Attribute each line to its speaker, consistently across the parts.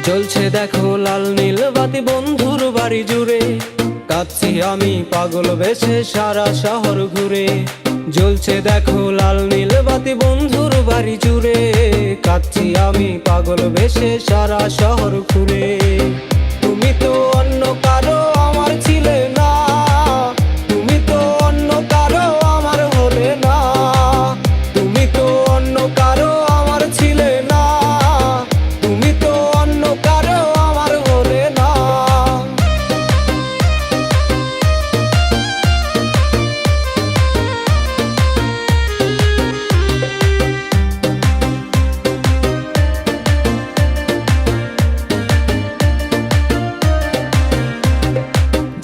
Speaker 1: জ্বলছে দেখো লাল নীল বাতি বন্ধুর বাড়ি জুড়ে, কাঁদছি আমি পাগল বেশে সারা শহর ঘুরে। জ্বলছে দেখো লাল নীল বাতি বন্ধুর বাড়ি জুড়ে, কাঁদছি আমি পাগল বেশে সারা শহর ঘুরে। তুমি তো অন্য কারো আমার ছিলে না, তুমি তো অন্য কারো আমার হলে না, তুমি তো অন্য কারো আমার ছিলে না, তুমি তো অন্য কারো আমার হলে না।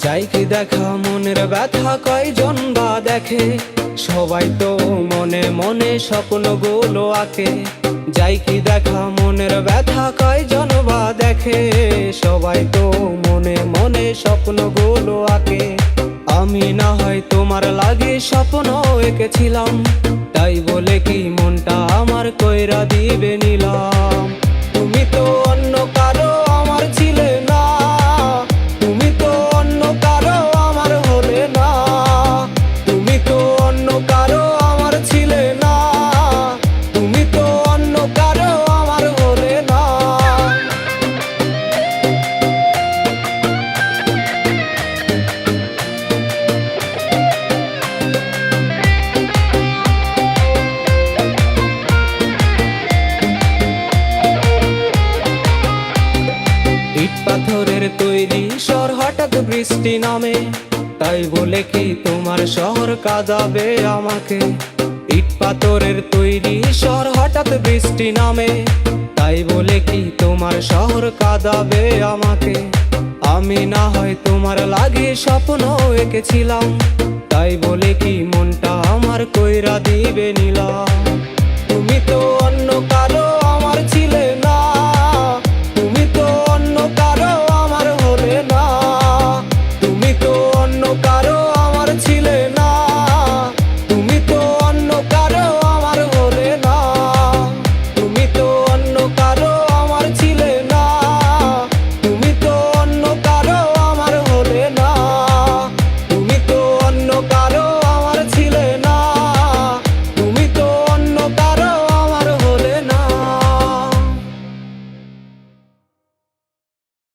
Speaker 1: যাই কি দেখা মনের ব্যথা কয়জন বা দেখে, সবাই তো মনে মনে স্বপ্নগুলো আঁকে। যাই কি দেখা মনের ব্যথা কয়জন বা দেখে, সবাই তো মনে মনে স্বপ্নগুলো আঁকে। আমি না হয় তোমার লাগে স্বপ্ন এঁকেছিলাম, তাই বলে কি মনটা আমার কইরা দিবে নিলাম। তুমি তো অন্য কারো আমার ছিলে না, তুমি তো অন্য কারো আমার হলে না, তুমি তো অন্য কারো আমার ছিলে না, তুমি তো অন্য কারো আমার হলে না। ইট পাথরের তৈরি শহর হঠাৎ বৃষ্টি নামে, তাই বলে কি তোমার শহর কাঁদাবে আমাকে। ইট পাথরের তৈরি শহর হঠাৎ বৃষ্টি নামে, তাই বলে কি তোমার শহর কাঁদাবে আমাকে। আমি না হয় তোমার লাগে স্বপ্ন এঁকেছিলাম, তাই বলে কি মনটা আমার কইরা দিবে নিলাম।